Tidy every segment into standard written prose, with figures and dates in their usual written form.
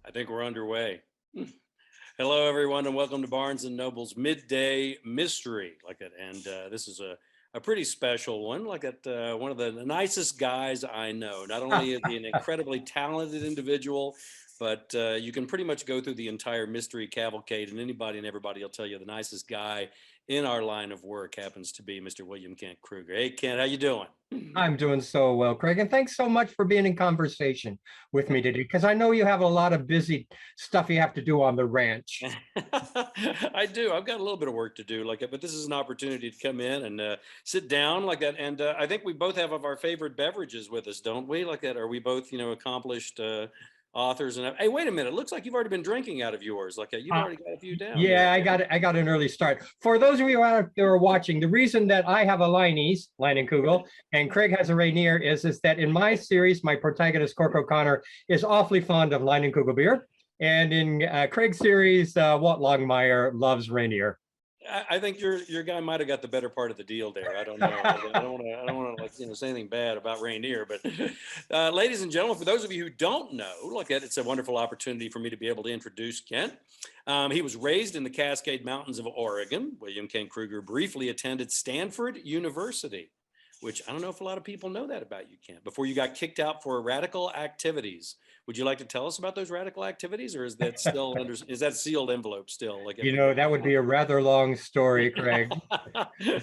I think we're underway. Hello, everyone, and welcome to Barnes and Noble's Midday Mystery. And this is a pretty special one. One of the nicest guys I know. Not only is he an incredibly talented individual, but you can pretty much go through the entire mystery cavalcade, and anybody and everybody will tell you the nicest guy in our line of work happens to be Mr. William Kent Krueger. Hey, Kent, how you doing? I'm doing so well, Craig, and thanks so much for being in conversation with me today, because I know you have a lot of busy stuff you have to do on the ranch. I do. I've got a little bit of work to do, but this is an opportunity to come in and sit down like that. And I think we both have of our favorite beverages with us, don't we? Like that. Are we both, accomplished authors? And hey, wait a minute. It looks like you've already been drinking out of yours. You've already got a few down. Yeah, I got an early start. For those of you out there watching, the reason that I have a Leinenkugel, and Craig has a Rainier is that in my series, my protagonist, Cork OConnor, is awfully fond of Leinenkugel beer. And in Craig's series, Walt Longmire loves Rainier. I think your guy might have got the better part of the deal there. I don't know. I don't want to say anything bad about Rainier, but ladies and gentlemen, for those of you who don't know, it's a wonderful opportunity for me to be able to introduce Kent. He was raised in the Cascade Mountains of Oregon. William Kent Krueger briefly attended Stanford University, which I don't know if a lot of people know that about you, Kent, before you got kicked out for radical activities. Would you like to tell us about those radical activities, or is that still is that sealed envelope still? That would be a rather long story, Craig.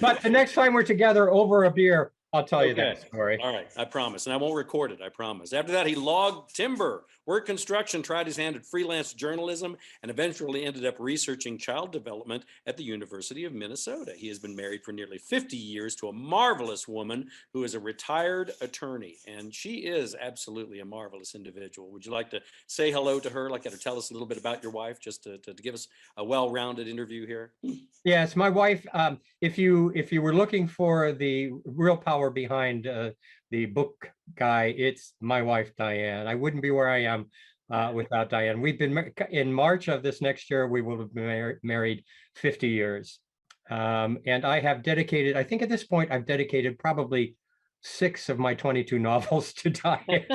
But the next time we're together over a beer, I'll tell you that story. All right, I promise. And I won't record it, I promise. After that, he logged timber, worked construction, tried his hand at freelance journalism, and eventually ended up researching child development at the University of Minnesota. He has been married for nearly 50 years to a marvelous woman who is a retired attorney. And she is absolutely a marvelous individual. Would you like to say hello to her, or tell us a little bit about your wife, just to give us a well-rounded interview here? Yes, my wife, if you were looking for the real power behind the book guy, it's my wife, Diane. I wouldn't be where I am without Diane. We've been, in March of this next year, we will have been married 50 years. And I have dedicated, I think at this point, I've dedicated probably 6 of my 22 novels to Diane,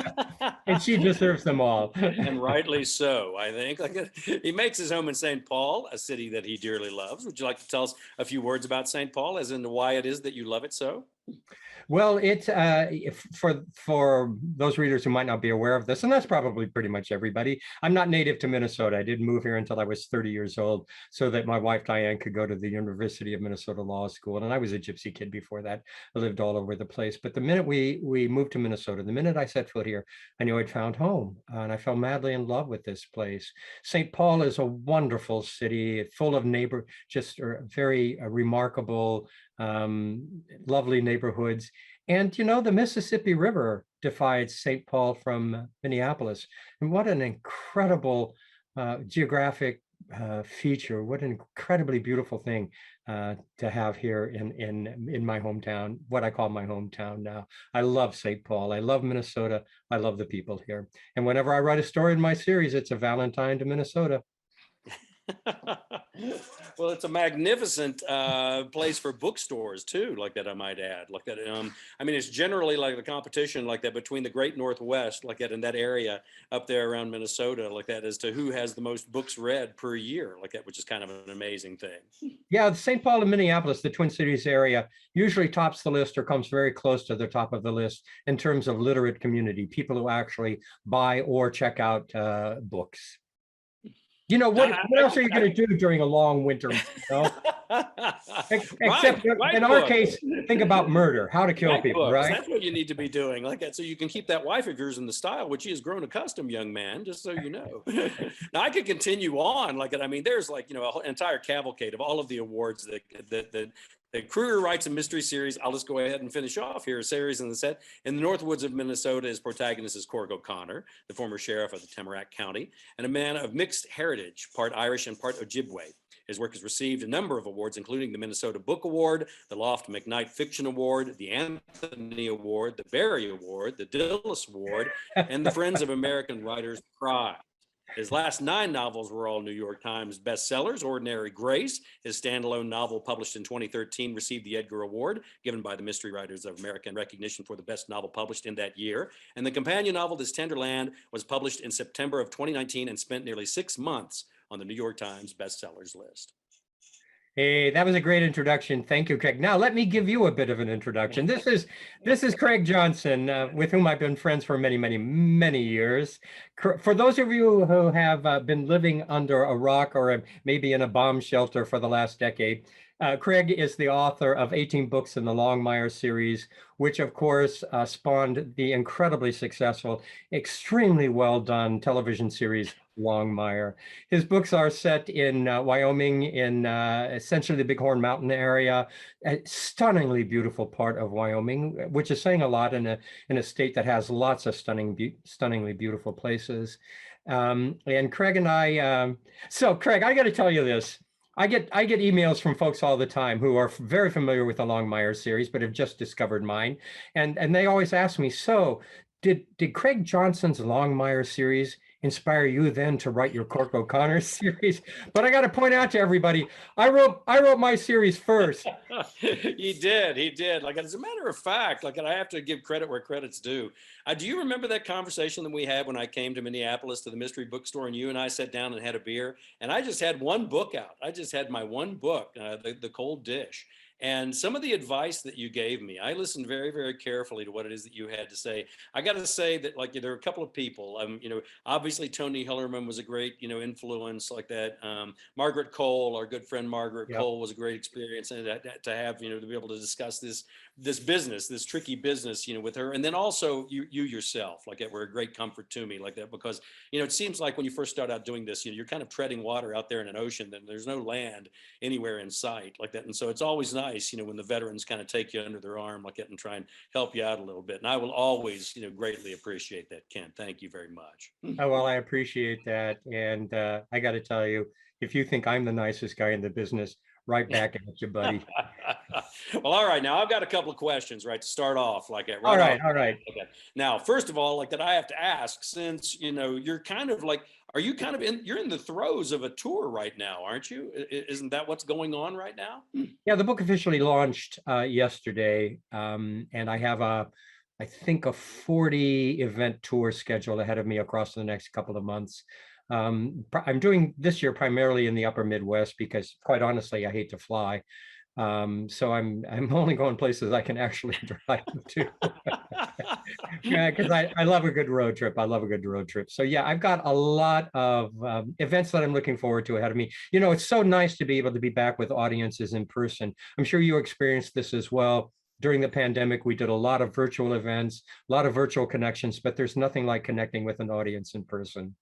and she deserves them all. And rightly so, I think. He makes his home in St. Paul, a city that he dearly loves. Would you like to tell us a few words about St. Paul, as in why it is that you love it so? Well, it's for those readers who might not be aware of this, and that's probably pretty much everybody. I'm not native to Minnesota. I didn't move here until I was 30 years old, so that my wife Diane could go to the University of Minnesota Law School. And I was a gypsy kid before that. I lived all over the place. But the minute we moved to Minnesota, the minute I set foot here, I knew I'd found home, and I fell madly in love with this place. St. Paul is a wonderful city, full of very remarkable, lovely neighborhoods. And, the Mississippi River divides St. Paul from Minneapolis. And what an incredible geographic feature. What an incredibly beautiful thing to have here in my hometown, what I call my hometown now. I love St. Paul. I love Minnesota. I love the people here. And whenever I write a story in my series, it's a Valentine to Minnesota. Well, it's a magnificent place for bookstores too, I might add. It's generally like the competition between the Great Northwest, in that area up there around Minnesota, as to who has the most books read per year, which is kind of an amazing thing. Yeah, St. Paul and Minneapolis, the Twin Cities area, usually tops the list or comes very close to the top of the list in terms of literate community, people who actually buy or check out books. What else are you going to do during a long winter? Except in our case, think about murder, how to kill people, right? That's what you need to be doing, so you can keep that wife of yours in the style which she has grown accustomed, young man, just so you know. Now I could continue on, there's an entire cavalcade of all of the awards that Krueger writes a mystery series. I'll just go ahead and finish off here. A series in the set. In the Northwoods of Minnesota, his protagonist is Cork OConnor, the former sheriff of the Tamarack County, and a man of mixed heritage, part Irish and part Ojibwe. His work has received a number of awards, including the Minnesota Book Award, the Loft McKnight Fiction Award, the Anthony Award, the Barry Award, the Dillis Award, and the Friends of American Writers Prize. His last 9 novels were all New York Times bestsellers. Ordinary Grace, his standalone novel published in 2013, received the Edgar Award given by the Mystery Writers of America in recognition for the best novel published in that year. And the companion novel, This Tender Land, was published in September of 2019 and spent nearly 6 months on the New York Times bestsellers list. Hey, that was a great introduction. Thank you, Craig. Now let me give you a bit of an introduction. This is Craig Johnson, with whom I've been friends for many, many, many years. For those of you who have been living under a rock or maybe in a bomb shelter for the last decade, Craig is the author of 18 books in the Longmire series, which of course spawned the incredibly successful, extremely well done television series Longmire. His books are set in Wyoming, in essentially the Bighorn Mountain area, a stunningly beautiful part of Wyoming, which is saying a lot in a state that has lots of stunningly beautiful places. And Craig and I, so Craig, I got to tell you this. I get emails from folks all the time who are very familiar with the Longmire series, but have just discovered mine, and they always ask me, so did Craig Johnson's Longmire series inspire you then to write your Cork OConnor series? But I got to point out to everybody, I wrote my series first. He did. Like, as a matter of fact, like, I have to give credit where credit's due. Do you remember that conversation that we had when I came to Minneapolis to the mystery bookstore, and you and I sat down and had a beer, and I just had one book out. I just had my one book, the Cold Dish. And some of the advice that you gave me, I listened very, very carefully to what it is that you had to say. I got to say that, like, there are a couple of people, obviously Tony Hillerman was a great, influence like that. Margaret Cole, our good friend Margaret Yep. Cole, was a great experience, and to have, to be able to discuss this business, this tricky business, with her. And then also you yourself, like, that were a great comfort to me, like that, because, it seems like when you first start out doing this, you're kind of treading water out there in an ocean, then there's no land anywhere in sight like that. And so it's always nice, when the veterans kind of take you under their arm like that and try and help you out a little bit. And I will always, greatly appreciate that, Kent. Thank you very much. Oh, well, I appreciate that. And I got to tell you, if you think I'm the nicest guy in the business, right back at you, buddy. Well, all right. Now I've got a couple of questions, right, to start off like that. All right. Okay. Now, first of all, like that, I have to ask, since, you're kind of like, are you kind of you're in the throes of a tour right now, aren't you? Isn't that what's going on right now? Yeah, the book officially launched yesterday. And I have I think a 40 event tour scheduled ahead of me across the next couple of months. I'm doing this year primarily in the upper Midwest because, quite honestly, I hate to fly. So I'm only going places I can actually drive to. Yeah, because I love a good road trip. So yeah, I've got a lot of events that I'm looking forward to ahead of me. It's so nice to be able to be back with audiences in person. I'm sure you experienced this as well. During the pandemic, we did a lot of virtual events, a lot of virtual connections, but there's nothing like connecting with an audience in person.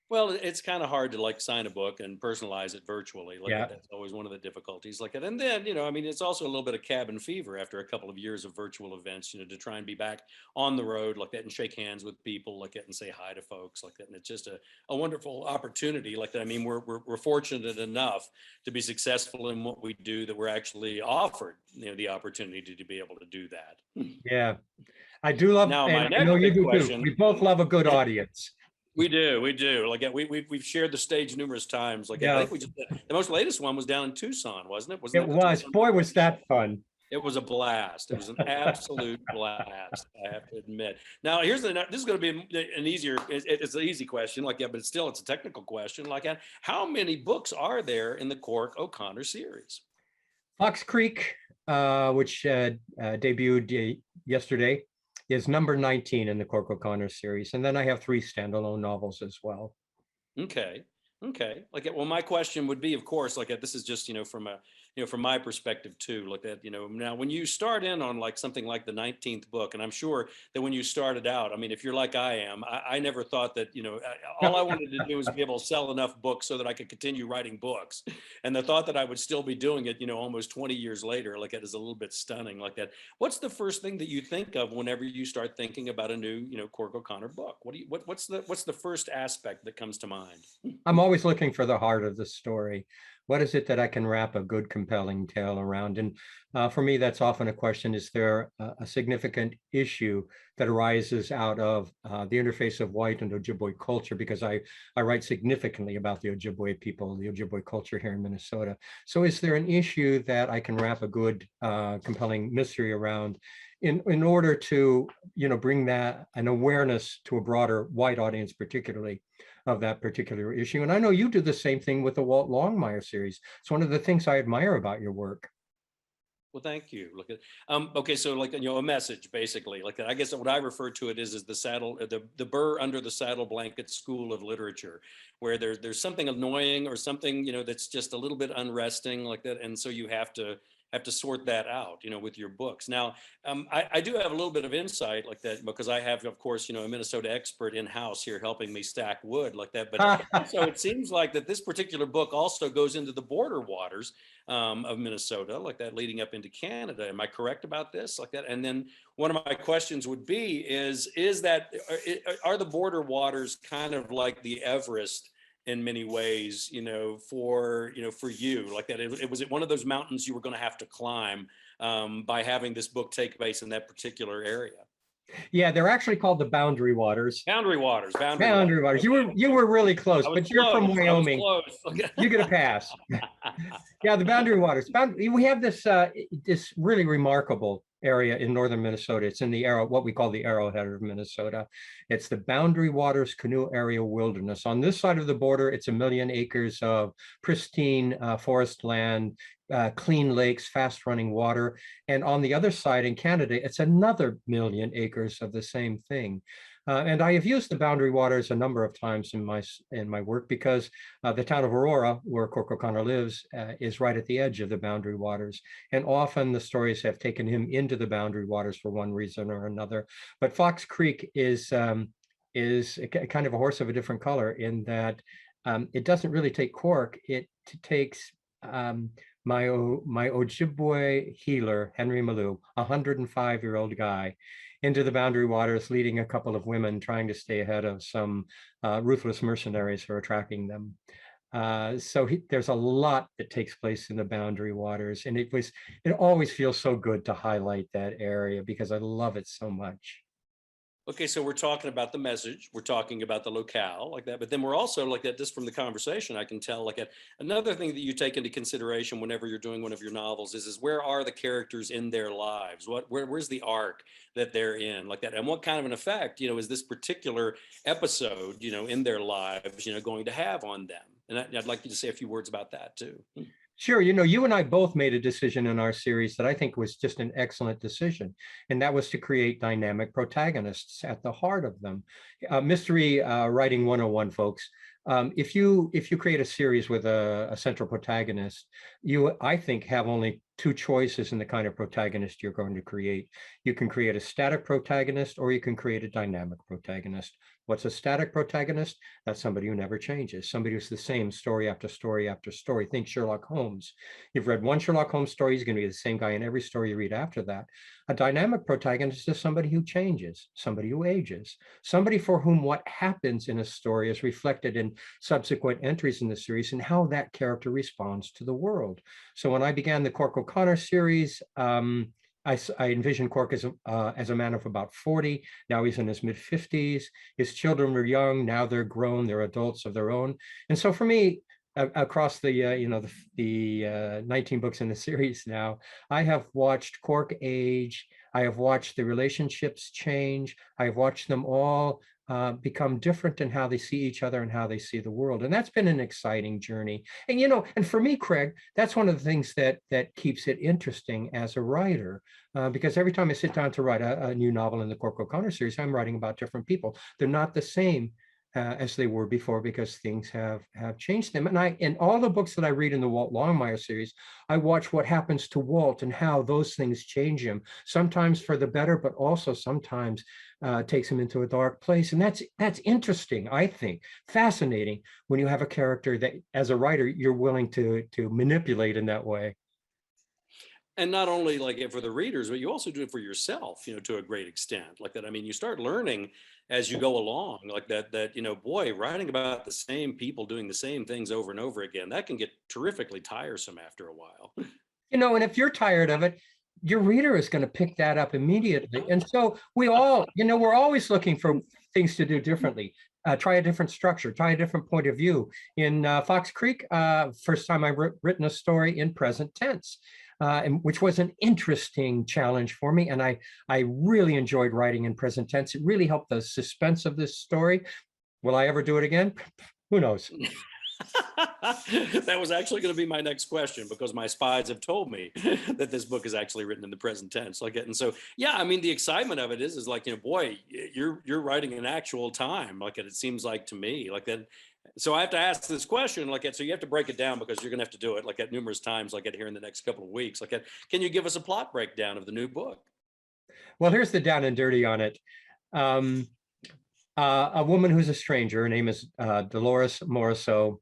Well, it's kind of hard to like sign a book and personalize it virtually. Like Yeah. that's always one of the difficulties. Like that, and then it's also a little bit of cabin fever after a couple of years of virtual events. To try and be back on the road like that and shake hands with people like that and say hi to folks like that. And it's just a wonderful opportunity like that. I mean, we're fortunate enough to be successful in what we do that we're actually offered the opportunity to be able to do that. Yeah, I do love. Now, And my I know next you do too. question. We both love a good audience. We do. Like we've shared the stage numerous times. Like Yeah. I think we just the most latest one was down in Tucson, wasn't it? It was. Boy, was that fun. It was a blast. It was an absolute blast. I have to admit. Now here's this is going to be an easier. It's an easy question, like but it's a technical question. Like how many books are there in the Cork OConnor series? Fox Creek, which debuted yesterday, is number 19 in the Cork OConnor series. And then I have 3 standalone novels as well. Okay. Like, well, my question would be, of course, like this is just, from my perspective too, like that, now when you start in on like something like the 19th book, and I'm sure that when you started out, I mean, if you're like I am, I never thought that, all I wanted to do was be able to sell enough books so that I could continue writing books. And the thought that I would still be doing it, almost 20 years later, like that is a little bit stunning like that. What's the first thing that you think of whenever you start thinking about a new, Cork OConnor book? What's the first aspect that comes to mind? I'm always looking for the heart of the story. What is it that I can wrap a good, compelling tale around? And for me, that's often a question: is there a significant issue that arises out of the interface of white and Ojibwe culture? Because I write significantly about the Ojibwe people, the Ojibwe culture here in Minnesota. So, is there an issue that I can wrap a good, compelling mystery around? In order to bring that an awareness to a broader white audience, particularly of that particular issue. And I know you do the same thing with the Walt Longmire series. It's one of the things I admire about your work. Well, thank you. Look at okay, so like a message basically. Like I guess what I refer to it is the saddle, the burr under the saddle blanket school of literature, where there's something annoying or something that's just a little bit unresting like that, and so you have to sort that out with your books. Now, I do have a little bit of insight like that because I have, of course, a Minnesota expert in house here helping me stack wood like that. But so it seems like that this particular book also goes into the border waters of Minnesota like that, leading up into Canada. Am I correct about this like that? And then one of my questions would be is that are the border waters kind of like the Everest in many ways, for you like that? Was it one of those mountains you were going to have to climb by having this book take place in that particular area? Yeah, they're actually called the Boundary Waters. Boundary waters. Boundary Waters. Okay. You were really close, I was but you're from close. Wyoming. I was close. You get a pass. Yeah, the Boundary Waters. We have this really remarkable area in northern Minnesota. It's in the what we call the Arrowhead of Minnesota. It's the Boundary Waters Canoe Area Wilderness. On this side of the border, it's 1 million acres of pristine forest land, clean lakes, fast running water. And on the other side in Canada, it's another 1 million acres of the same thing. And I have used the Boundary Waters a number of times in my work because the town of Aurora, where Cork OConnor lives, is right at the edge of the Boundary Waters. And often the stories have taken him into the Boundary Waters for one reason or another. But Fox Creek is kind of a horse of a different color in that it doesn't really take Cork. It takes my Ojibwe healer, Henry Malu, a 105-year-old guy, into the Boundary Waters, leading a couple of women trying to stay ahead of some ruthless mercenaries who are tracking them. There's a lot that takes place in the Boundary Waters, and it always feels so good to highlight that area because I love it so much. Okay, so we're talking about the message, we're talking about the locale like that, but then we're also like that, just from the conversation, I can tell like that another thing that you take into consideration whenever you're doing one of your novels is where are the characters in their lives? Where's the arc that they're in like that? And what kind of an effect, is this particular episode, in their lives, going to have on them? And I'd like you to say a few words about that too. Sure. You and I both made a decision in our series that I think was just an excellent decision, and that was to create dynamic protagonists at the heart of them. Mystery writing 101, folks. If you create a series with a central protagonist, I think, have only two choices in the kind of protagonist you're going to create. You can create a static protagonist or you can create a dynamic protagonist. What's a static protagonist? That's somebody who never changes, somebody who's the same story after story after story. Think Sherlock Holmes. You've read one Sherlock Holmes story, he's going to be the same guy in every story you read after that. A dynamic protagonist is somebody who changes, somebody who ages, somebody for whom what happens in a story is reflected in subsequent entries in the series and how that character responds to the world. So when I began the Cork OConnor series, I envisioned Cork as a man of about 40. Now he's in his mid-50s. His children were young. Now they're grown. They're adults of their own. And so for me, across the 19 books in the series now, I have watched Cork age. I have watched the relationships change. I have watched them all become different in how they see each other and how they see the world. And that's been an exciting journey. And, and for me, Craig, that's one of the things that keeps it interesting as a writer, because every time I sit down to write a new novel in the Cork OConnor series, I'm writing about different people. They're not the same as they were before because things have changed them. And in all the books that I read in the Walt Longmire series, I watch what happens to Walt and how those things change him, sometimes for the better, but also sometimes takes him into a dark place. And that's interesting, I think, fascinating when you have a character that, as a writer, you're willing to manipulate in that way. And not only like it for the readers, but you also do it for yourself, to a great extent. Like that. I mean, you start learning as you go along, like that, boy, writing about the same people doing the same things over and over again, that can get terrifically tiresome after a while. And if you're tired of it, your reader is going to pick that up immediately. And so we all, we're always looking for things to do differently. Try a different structure, try a different point of view. In Fox Creek, first time I've written a story in present tense, which was an interesting challenge for me. And I really enjoyed writing in present tense. It really helped the suspense of this story. Will I ever do it again? Who knows? That was actually going to be my next question, because my spies have told me that this book is actually written in the present tense. And so, yeah, I mean, the excitement of it is like, boy, you're writing in actual time. It seems like to me that. So I have to ask this question, so you have to break it down, because you're going to have to do it at numerous times, here in the next couple of weeks. Can you give us a plot breakdown of the new book? Well, here's the down and dirty on it. A woman who's a stranger, her name is Dolores Morisseau,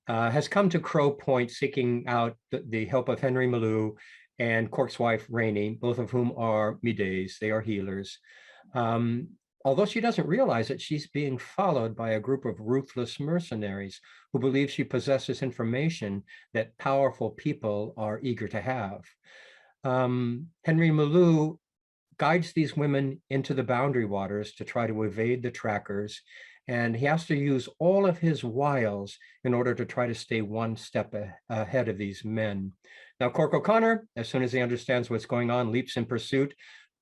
has come to Crow Point seeking out the help of Henry Malu and Cork's wife, Rainey, both of whom are Middays. They are healers. Although she doesn't realize it, she's being followed by a group of ruthless mercenaries who believe she possesses information that powerful people are eager to have. Henry Malu guides these women into the boundary waters to try to evade the trackers, and he has to use all of his wiles in order to try to stay one step ahead of these men. Now, Cork OConnor, as soon as he understands what's going on, leaps in pursuit,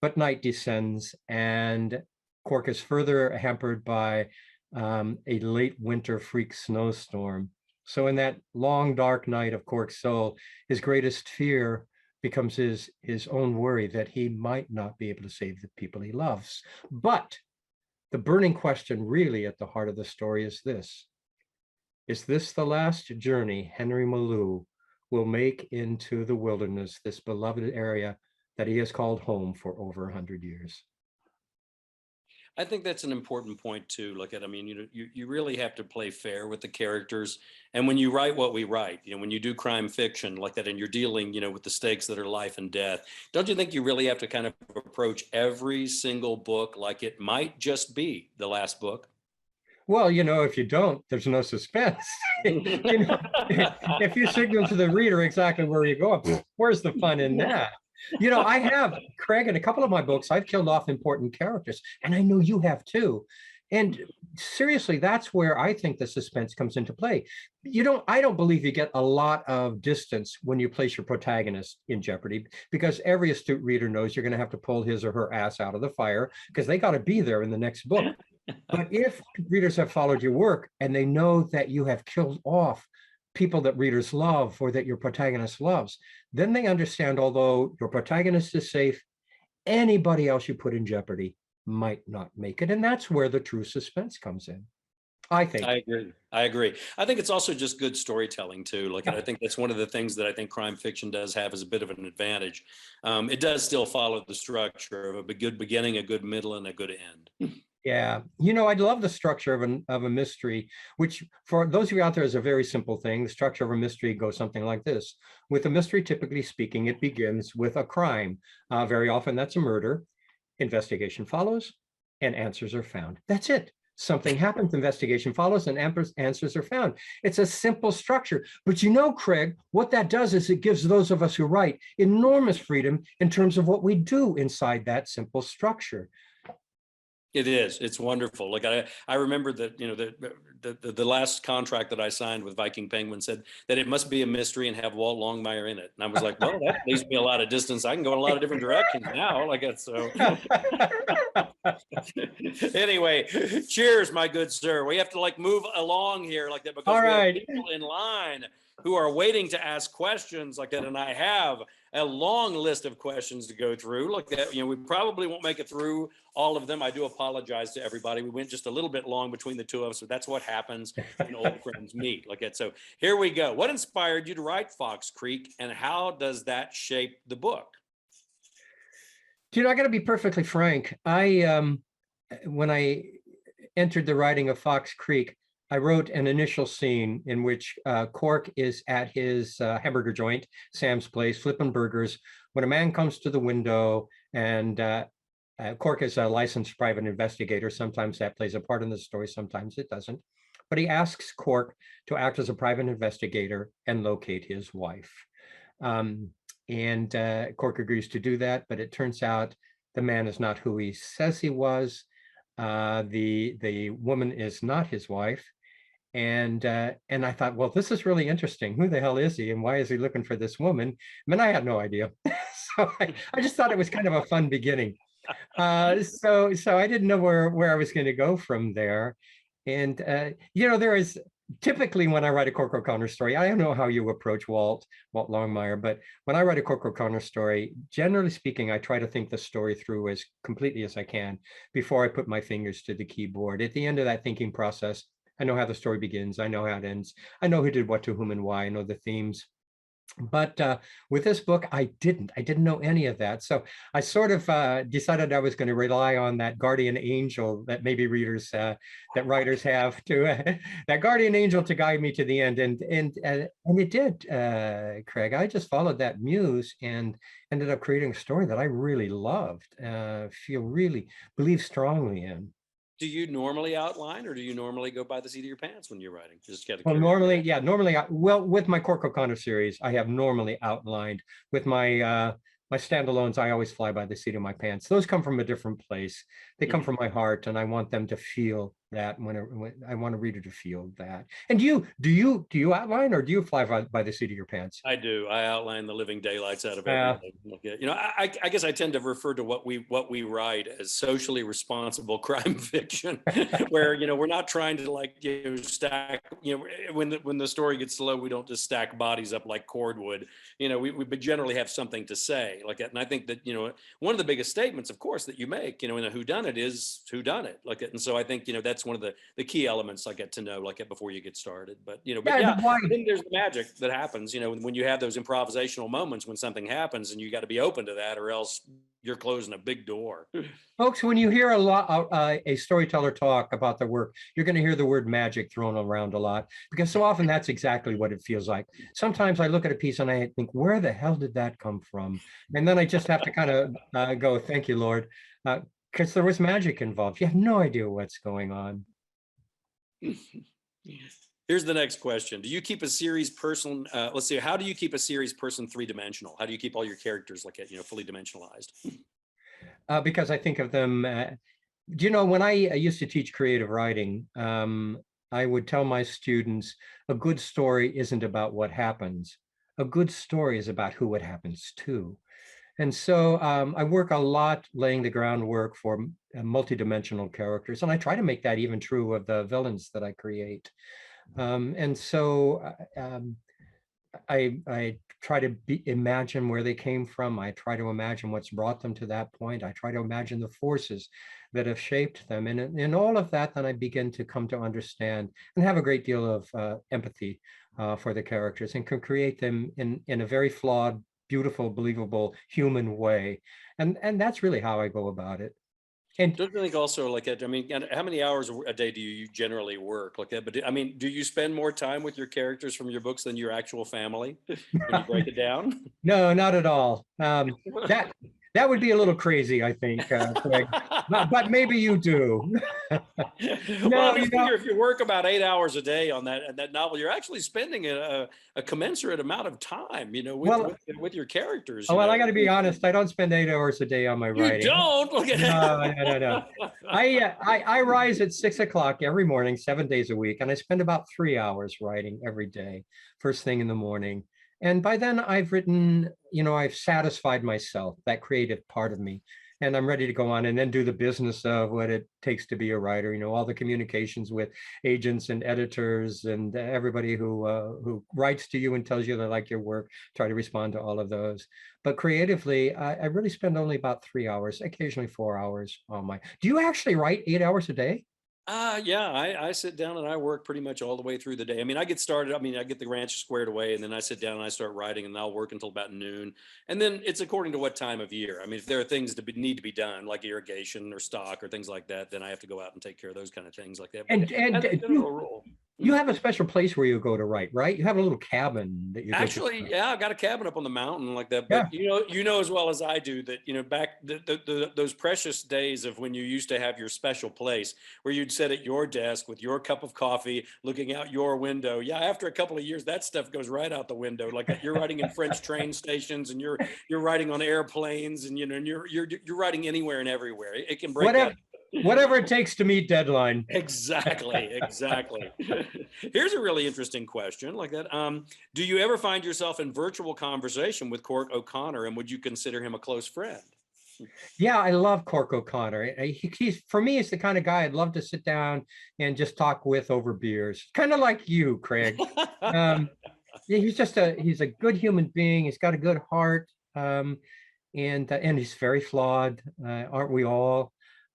but night descends, and Cork is further hampered by a late winter freak snowstorm. So in that long, dark night of Cork's soul, his greatest fear becomes his own worry that he might not be able to save the people he loves. But the burning question really at the heart of the story is this: is this the last journey Henry Malu will make into the wilderness, this beloved area that he has called home for over 100 years? I think that's an important point too. I mean, you really have to play fair with the characters. And when you write what we write, when you do crime fiction like that, and you're dealing, with the stakes that are life and death, don't you think you really have to kind of approach every single book like it might just be the last book? Well, if you don't, there's no suspense. If you signal to the reader exactly where you're going, where's the fun in that? I have, Craig, in a couple of my books, I've killed off important characters, and I know you have too. And seriously, that's where I think the suspense comes into play. I don't believe you get a lot of distance when you place your protagonist in jeopardy, because every astute reader knows you're going to have to pull his or her ass out of the fire, because they got to be there in the next book. But if readers have followed your work and they know that you have killed off people that readers love or that your protagonist loves, then they understand, although your protagonist is safe, anybody else you put in jeopardy might not make it. And that's where the true suspense comes in, I think. I agree. I think it's also just good storytelling too. And I think that's one of the things that I think crime fiction does have as a bit of an advantage. It does still follow the structure of a good beginning, a good middle, and a good end. Yeah, I love the structure of a mystery, which for those of you out there is a very simple thing. The structure of a mystery goes something like this. With a mystery, typically speaking, it begins with a crime. Very often that's a murder. Investigation follows and answers are found. That's it. Something happens, investigation follows, and answers are found. It's a simple structure. But Craig, what that does is it gives those of us who write enormous freedom in terms of what we do inside that simple structure. It is. It's wonderful. I remember that, the last contract that I signed with Viking Penguin said that it must be a mystery and have Walt Longmire in it. And I was like, well, that leaves me a lot of distance. I can go in a lot of different directions now. So anyway, cheers, my good sir. We have to move along here like that, because all right, we have people in line who are waiting to ask questions like that. And I have a long list of questions to go through like that. We probably won't make it through all of them. I do apologize to everybody. We went just a little bit long between the two of us, so that's what happens when old friends meet like that. So here we go. What inspired you to write Fox Creek, and how does that shape the book? I got to be perfectly frank. When I entered the writing of Fox Creek, I wrote an initial scene in which Cork is at his hamburger joint, Sam's Place, flipping burgers, when a man comes to the window and Cork is a licensed private investigator. Sometimes that plays a part in the story, sometimes it doesn't. But he asks Cork to act as a private investigator and locate his wife. Cork agrees to do that, but it turns out the man is not who he says he was. The woman is not his wife. And I thought, well, this is really interesting. Who the hell is he, and why is he looking for this woman? I mean, I had no idea. So I just thought it was kind of a fun beginning. So I didn't know where I was going to go from there. And there is typically, when I write a Cork OConnor story, I don't know how you approach Walt Longmire, but when I write a Cork OConnor story, generally speaking, I try to think the story through as completely as I can before I put my fingers to the keyboard. At the end of that thinking process, I know how the story begins. I know how it ends. I know who did what to whom and why. I know the themes. But with this book, I didn't know any of that. So I sort of decided I was going to rely on that guardian angel that maybe that writers have to that guardian angel to guide me to the end. And it did, Craig. I just followed that muse and ended up creating a story that I really loved, really believe strongly in. Do you normally outline, or do you normally go by the seat of your pants when you're writing? Just get well, normally, with my Cork OConnor series, I have normally outlined. With my my standalones, I always fly by the seat of my pants. Those come from a different place. They come from my heart, and I want them to feel that when I want a reader to feel that. And do you outline, or do you fly by the seat of your pants? I do. I outline the living daylights out of everything. I guess I tend to refer to what we write as socially responsible crime fiction, where we're not trying to stack. When the story gets slow, we don't just stack bodies up like cordwood. We generally have something to say like that. And I think that one of the biggest statements, of course, that you make in a whodunit is whodunit like it. And so I think that's one of the key elements I get to know like it before you get started. But then there's the magic that happens when you have those improvisational moments when something happens, and you got to be open to that, or else you're closing a big door. Folks, when you hear a storyteller talk about their work, you're going to hear the word magic thrown around a lot, because so often that's exactly what it feels like. Sometimes I look at a piece and I think, where the hell did that come from? And then I just have to kind of go, thank you, Lord, because there was magic involved. You have no idea what's going on. Here's the next question. Do you keep a series person, let's see, how do you keep a series person three-dimensional? How do you keep all your characters like fully dimensionalized? Because I think of them, when I used to teach creative writing, I would tell my students, a good story isn't about what happens. A good story is about who it happens to. And so I work a lot laying the groundwork for multidimensional characters. And I try to make that even true of the villains that I create. And so I try to imagine where they came from. I try to imagine what's brought them to that point. I try to imagine the forces that have shaped them. And in all of that, then I begin to come to understand and have a great deal of empathy for the characters, and can create them in a very flawed, beautiful, believable, human way. And that's really how I go about it. And don't you think also how many hours a day do you generally work like that? But do you spend more time with your characters from your books than your actual family when you break it down? No, not at all. That would be a little crazy, I think, Craig. But maybe you do. Well, if you work about 8 hours a day on that novel, you're actually spending a commensurate amount of time, with your characters. Oh, well, I got to be honest. I don't spend 8 hours a day on my writing. You don't? Look at No. I rise at 6 o'clock every morning, 7 days a week, and I spend about 3 hours writing every day, first thing in the morning. And by then I've written, I've satisfied myself, that creative part of me, and I'm ready to go on and then do the business of what it takes to be a writer, all the communications with agents and editors and everybody who writes to you and tells you they like your work, try to respond to all of those. But creatively, I really spend only about 3 hours, occasionally 4 hours on my. Do you actually write 8 hours a day? Yeah, I sit down and I work pretty much all the way through the day. I get started, I get the ranch squared away, and then I sit down and I start writing, and I'll work until about noon. And then it's according to what time of year. If there are things need to be done, like irrigation or stock or things like that, then I have to go out and take care of those kind of things like that. But And that's the general rule. You have a special place where you go to write, right? You have a little cabin that you go to. Actually, yeah, I got a cabin up on the mountain like that. Yeah. But you know as well as I do that back those precious days of when you used to have your special place where you'd sit at your desk with your cup of coffee, looking out your window. Yeah, after a couple of years, that stuff goes right out the window. Like you're writing in French train stations, and you're writing on airplanes, and and you're writing anywhere and everywhere. It can break Whatever, that. whatever it takes to meet deadline. Exactly, exactly. Here's a really interesting question like that. Do you ever find yourself in virtual conversation with Cork OConnor, and would you consider him a close friend? Yeah, I love Cork OConnor. He's for me, he's the kind of guy I'd love to sit down and just talk with over beers. Kind of like you, Craig. Um, yeah, he's a good human being. He's got a good heart, and he's very flawed, aren't we all?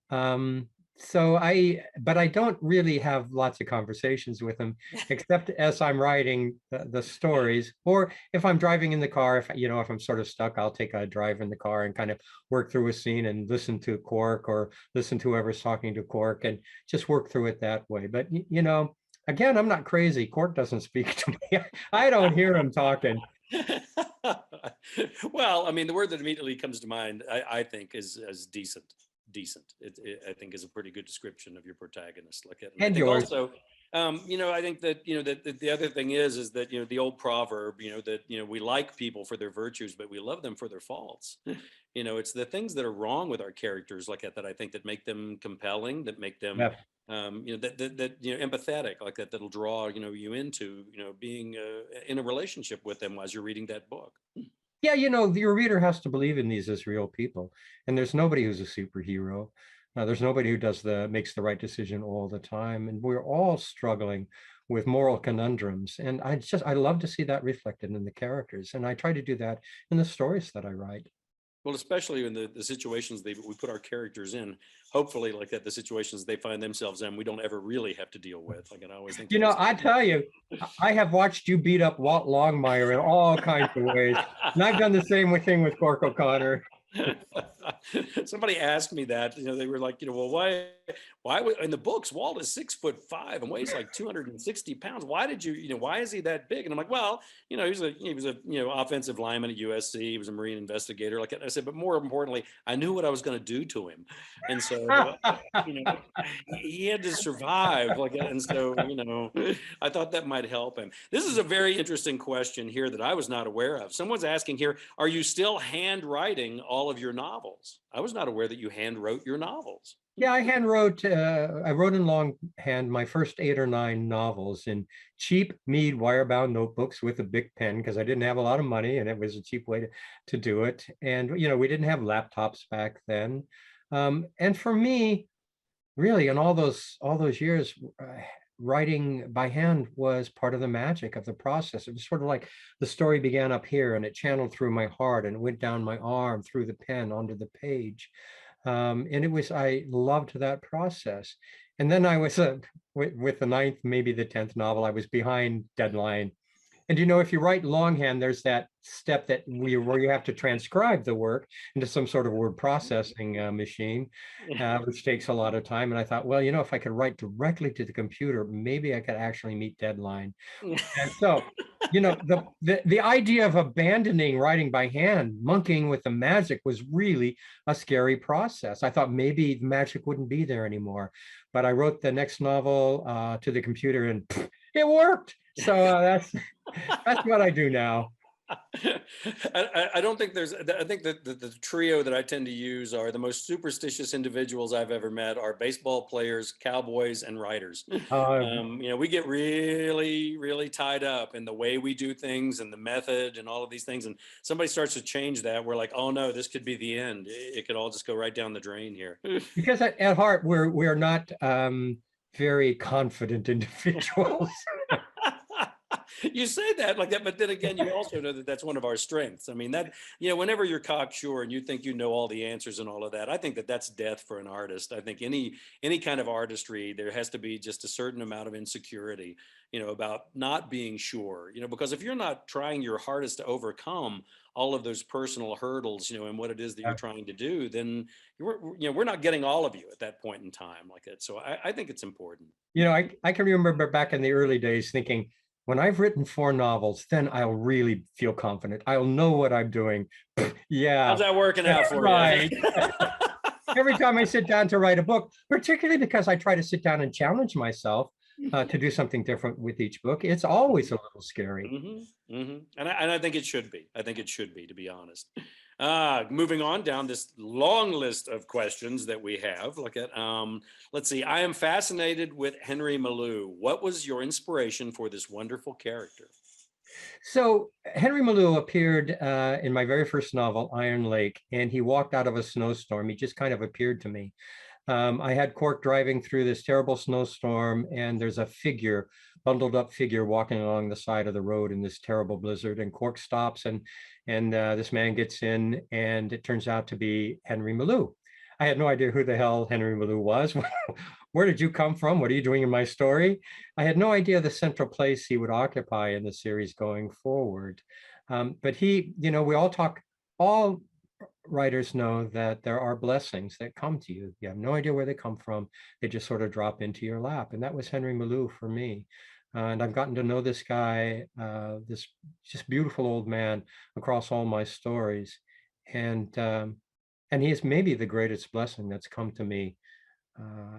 But I don't really have lots of conversations with him, except as I'm writing the stories, or if I'm driving in the car. If I'm sort of stuck, I'll take a drive in the car and kind of work through a scene and listen to Cork or listen to whoever's talking to Cork and just work through it that way. But again, I'm not crazy. Cork doesn't speak to me. I don't hear him talking. Well, I mean, the word that immediately comes to mind, I think, is decent. Decent. I think is a pretty good description of your protagonist. Like, and I think yours. also, I think that that the other thing is that the old proverb, that we like people for their virtues, but we love them for their faults. It's the things that are wrong with our characters like that I think that make them compelling, that make them Yeah. that empathetic, like that'll draw you into being in a relationship with them as you're reading that book. Yeah, your reader has to believe in these as real people, and there's nobody who's a superhero. There's nobody who makes the right decision all the time, and we're all struggling with moral conundrums. And I love to see that reflected in the characters, and I try to do that in the stories that I write. Well, especially in the situations we put our characters in, hopefully like that, the situations they find themselves in, we don't ever really have to deal with. Like, and I always think, I tell you, I have watched you beat up Walt Longmire in all kinds of ways. And I've done the same thing with Cork OConnor. Somebody asked me that, they were like, well, why in the books, Walt is 6'5" and weighs like 260 pounds. Why did why is he that big? And I'm like, well, he was a offensive lineman at USC. He was a Marine investigator. Like I said, but more importantly, I knew what I was going to do to him. And so, he had to survive. Like, and so, I thought that might help him. This is a very interesting question here that I was not aware of. Someone's asking here, are you still handwriting all of your novels? I was not aware that you hand wrote your novels. Yeah, I wrote in longhand my first 8 or 9 novels in cheap Mead wirebound notebooks with a big pen because I didn't have a lot of money and it was a cheap way to do it. And, we didn't have laptops back then. And for me, really, in all those years, writing by hand was part of the magic of the process. It was sort of like the story began up here and it channeled through my heart and went down my arm through the pen onto the page. And I loved that process. And then I was with the 9th, maybe the 10th novel, I was behind deadline. And if you write longhand, there's that step where you have to transcribe the work into some sort of word processing machine, which takes a lot of time. And I thought, well, if I could write directly to the computer, maybe I could actually meet deadline. And so, the idea of abandoning writing by hand, monkeying with the magic, was really a scary process. I thought maybe the magic wouldn't be there anymore. But I wrote the next novel to the computer and it worked. So that's what I do now. I don't think I think that the trio that I tend to use are the most superstitious individuals I've ever met are baseball players, cowboys, and writers. We get really, really tied up in the way we do things and the method and all of these things. And somebody starts to change that. We're like, oh no, this could be the end. It could all just go right down the drain here. Because at heart, we're not very confident individuals. You say that like that, but then again, you also know that that's one of our strengths. I mean, that, you know, whenever you're cocksure and you think you know all the answers and all of that, I think that that's death for an artist. I think any kind of artistry, there has to be just a certain amount of insecurity, you know, about not being sure, you know, because if you're not trying your hardest to overcome all of those personal hurdles, you know, and what it is that you're trying to do, then you know, we're not getting all of you at that point in time like that. So I think it's important. You know, I can remember back in the early days thinking, when I've written 4 novels, then I'll really feel confident. I'll know what I'm doing. How's Yeah, that working out for right. you? Every time I sit down to write a book, particularly because I try to sit down and challenge myself to do something different with each book, it's always a little scary. And I think it should be. I think it should be, to be honest. Moving on down this long list of questions that we have. Look at, let's see. I am fascinated with Henry Malu. What was your inspiration for this wonderful character? So Henry Malu appeared in my very first novel, Iron Lake, and he walked out of a snowstorm. He just kind of appeared to me. I had Cork driving through this terrible snowstorm, and there's a figure, bundled up figure, walking along the side of the road in this terrible blizzard. And Cork stops, and this man gets in, and it turns out to be Henry Malu. I had no idea who the hell Henry Malu was. Where did you come from? What are you doing in my story? I had no idea the central place he would occupy in the series going forward. But he, you know, we all talk, all writers know that there are blessings that come to you. You have no idea where they come from. They just sort of drop into your lap. And that was Henry Malu for me. And I've gotten to know this guy, this just beautiful old man across all my stories. And he is maybe the greatest blessing that's come to me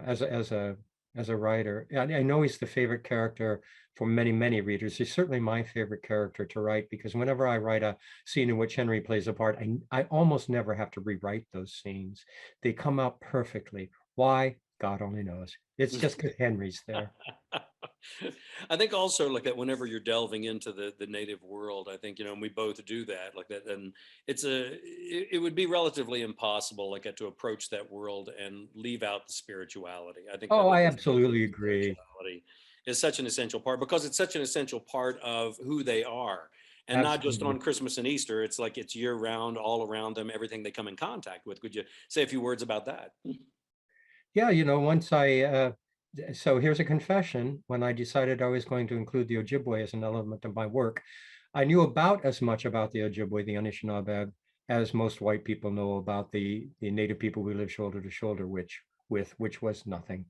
as a writer. I know he's the favorite character for many readers. He's certainly my favorite character to write, because whenever I write a scene in which Henry plays a part, I almost never have to rewrite those scenes. They come out perfectly. Why? God only knows. It's just because Henry's there. I think also like that whenever you're delving into the native world, I think, you know, and we both do that like that, and it would be relatively impossible like that to approach that world and leave out the spirituality. I think that Oh, I the absolutely agree. spirituality is such an essential part, because it's such an essential part of who they are. And not just Absolutely. on Christmas and Easter, it's like it's year round, all around them, everything they come in contact with. Could you say a few words about that? Yeah, you know, so here's a confession. When I decided I was going to include the Ojibwe as an element of my work, I knew about as much about the Ojibwe, the Anishinaabe, as most white people know about the native people we live shoulder to shoulder which was nothing.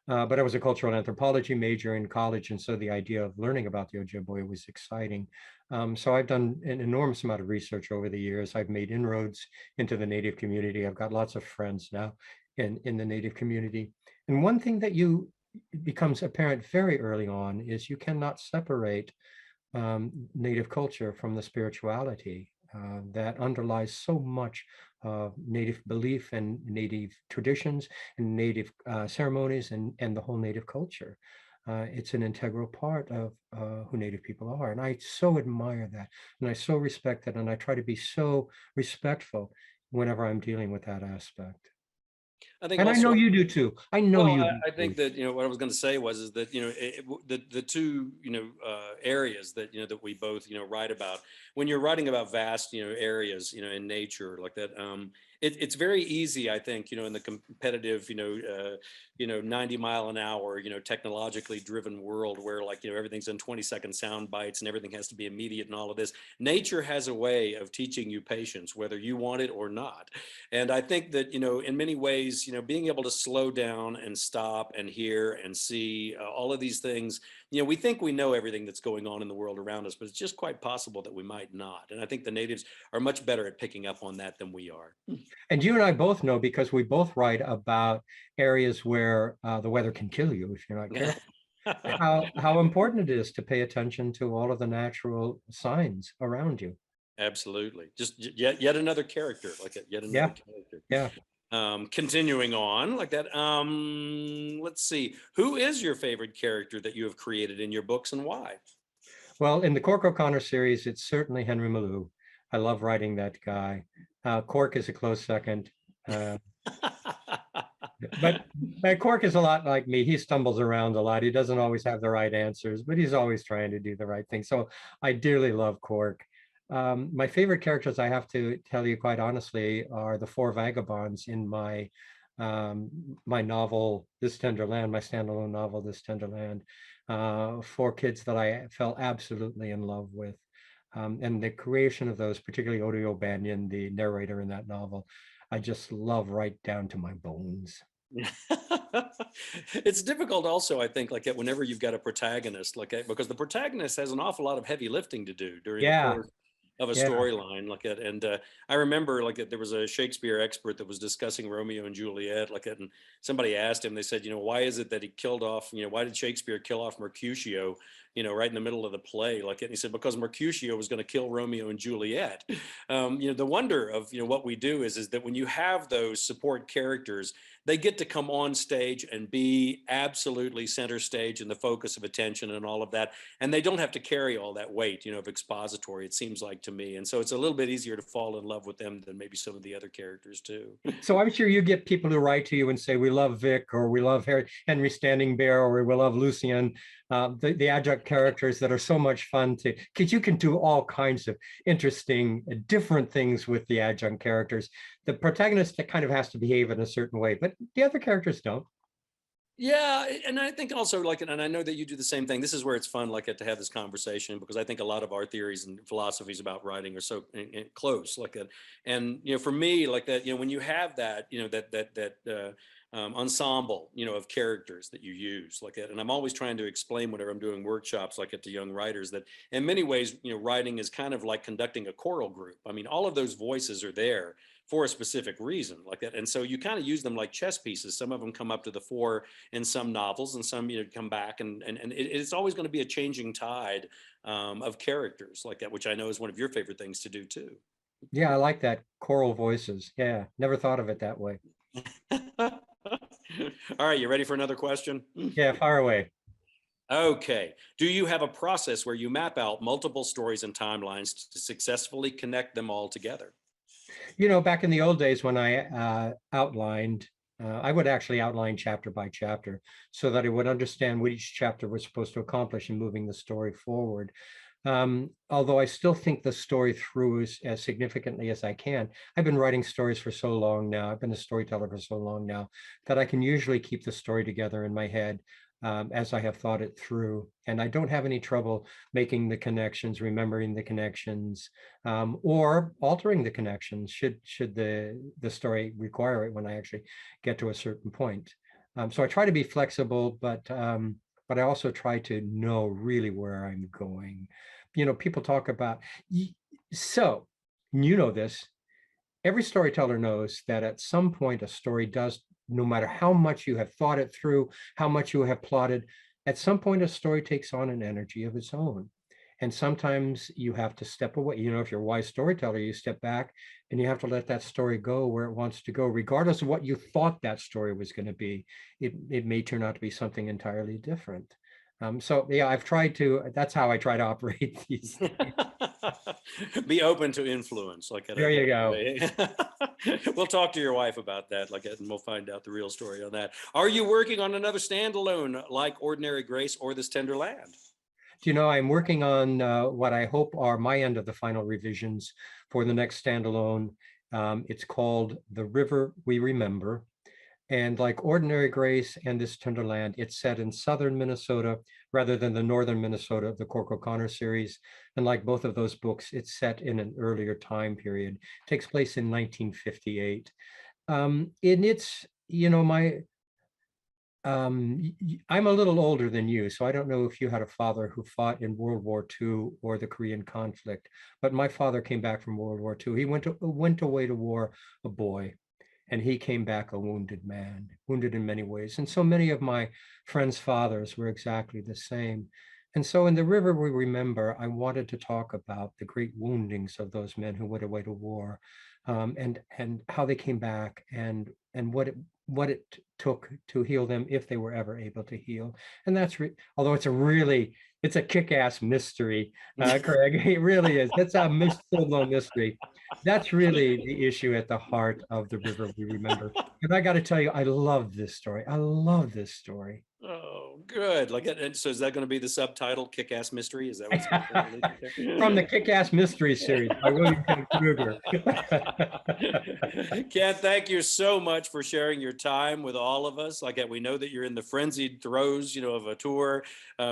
But I was a cultural anthropology major in college, and so the idea of learning about the Ojibwe was exciting. So I've done an enormous amount of research over the years. I've made inroads into the Native community. I've got lots of friends now in the Native community. And one thing that becomes apparent very early on is you cannot separate Native culture from the spirituality that underlies so much Native belief and Native traditions and Native ceremonies and the whole Native culture. It's an integral part of who Native people are. And I so admire that. And I so respect that. And I try to be so respectful whenever I'm dealing with that aspect. I think And I know also, you do too. I know well, you I do think too. that, you know, what I was going to say was is that, you know, the two, you know, areas that, you know, that we both, you know, write about, when you're writing about vast, you know, areas, you know, in nature like that, it's very easy, I think, you know, in the competitive, you know, 90-mile-an-hour, you know, technologically driven world where, like, you know, everything's in 20-second sound bites and everything has to be immediate and all of this. Nature has a way of teaching you patience, whether you want it or not. And I think that, you know, in many ways, you know, being able to slow down and stop and hear and see all of these things, you know, we think we know everything that's going on in the world around us, but it's just quite possible that we might not. And I think the natives are much better at picking up on that than we are. And you and I both know, because we both write about areas where the weather can kill you if you're not careful, how important it is to pay attention to all of the natural signs around you. Absolutely. Just yet another character, like yet another Yeah, character. yeah. Continuing on like that. Let's see. Who is your favorite character that you have created in your books and why? Well, in the Cork OConnor series, it's certainly Henry Malu. I love writing that guy. Cork is a close second. Uh, but Cork is a lot like me. He stumbles around a lot. He doesn't always have the right answers, but he's always trying to do the right thing. So I dearly love Cork. My favorite characters, I have to tell you quite honestly, are the four vagabonds in my novel, This Tender Land, my standalone novel, This Tender Land. Four kids that I fell absolutely in love with. And the creation of those, particularly Odio Banyan, the narrator in that novel, I just love right down to my bones. It's difficult also, I think, like whenever you've got a protagonist, because the protagonist has an awful lot of heavy lifting to do during the Yeah, course of a yeah. storyline. And I remember there was a Shakespeare expert that was discussing Romeo and Juliet, and somebody asked him, they said, why is it that he killed off, why did Shakespeare kill off Mercutio, right in the middle of the play? And he said, because Mercutio was going to kill Romeo and Juliet. The wonder of, what we do is that when you have those support characters, they get to come on stage and be absolutely center stage and the focus of attention and all of that. And they don't have to carry all that weight, of expository, it seems like to me. And so it's a little bit easier to fall in love with them than maybe some of the other characters too. So I'm sure you get people who write to you and say, we love Vic, or we love Henry Standing Bear, or we love Lucian, the adjunct characters that are so much fun because you can do all kinds of interesting, different things with the adjunct characters. The protagonist kind of has to behave in a certain way, but the other characters don't. Yeah, and I think also and I know that you do the same thing. This is where it's fun, to have this conversation, because I think a lot of our theories and philosophies about writing are so close, and for me, when you have that, ensemble, of characters that you use, and I'm always trying to explain whenever I'm doing workshops, to young writers, that in many ways, writing is kind of like conducting a choral group. I mean, all of those voices are there for a specific reason, and so you kind of use them like chess pieces. Some of them come up to the fore in some novels, and some come back, and it's always going to be a changing tide of characters which I know is one of your favorite things to do too. Yeah, I like that, choral voices. Yeah, never thought of it that way. All right, you ready for another question? Yeah, fire away. Okay. Do you have a process where you map out multiple stories and timelines to successfully connect them all together? Back in the old days when I outlined, I would actually outline chapter by chapter so that I would understand what each chapter was supposed to accomplish in moving the story forward. Although I still think the story through as significantly as I can. I've been writing stories for so long now. I've been a storyteller for so long now that I can usually keep the story together in my head as I have thought it through. And I don't have any trouble making the connections, remembering the connections, or altering the connections should the story require it when I actually get to a certain point. So I try to be flexible, but I also try to know really where I'm going. People talk about, so this, every storyteller knows that at some point a story does, no matter how much you have thought it through, how much you have plotted, at some point a story takes on an energy of its own. And sometimes you have to step away. If you're a wise storyteller, you step back and you have to let that story go where it wants to go, regardless of what you thought that story was going to be. It may turn out to be something entirely different. So yeah, that's how I try to operate these. Be open to influence, There you go. We'll talk to your wife about that, and we'll find out the real story on that. Are you working on another standalone like Ordinary Grace or This Tender Land? I'm working on what I hope are my end of the final revisions for the next standalone. It's called The River We Remember. And like Ordinary Grace and This Tender Land, it's set in southern Minnesota rather than the northern Minnesota of the Cork OConnor series. And like both of those books, it's set in an earlier time period. It takes place in 1958. And it's, I'm a little older than you, so I don't know if you had a father who fought in World War II or the Korean conflict, but my father came back from World War II. He went away to war a boy, and he came back a wounded man, wounded in many ways. And so many of my friends' fathers were exactly the same. And so in The River We Remember, I wanted to talk about the great woundings of those men who went away to war, and how they came back, and what it took to heal them if they were ever able to heal. And that's, although it's a kick-ass mystery, Craig, it really is. It's a full-blown mystery. That's really the issue at the heart of The River We Remember. And I got to tell you, I love this story. I love this story. Oh, good. Like, and so is that going to be the subtitle, Kick-Ass Mystery? Is that what's going to be? From the Kick-Ass Mystery series by William Kent Krueger. Kent, thank you so much for sharing your time with all of us. Like, we know that you're in the frenzied throes, of a tour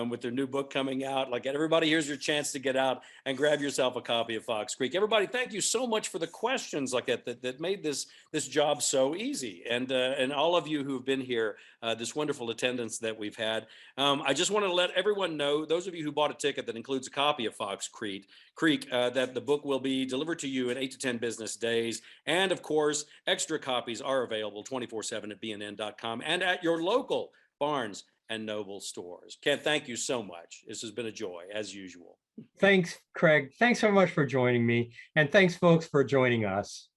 with their new book coming out. Like, everybody, here's your chance to get out and grab yourself a copy of Fox Creek. Everybody, thank you so much for the questions like that made this job so easy. And all of you who've been here, this wonderful attendance that we've had. I just want to let everyone know, those of you who bought a ticket that includes a copy of Fox Creek, that the book will be delivered to you in 8 to 10 business days. And of course, extra copies are available 24/7 at bnn.com and at your local Barnes and Noble stores. Kent, thank you so much. This has been a joy, as usual. Thanks, Craig. Thanks so much for joining me. And thanks, folks, for joining us.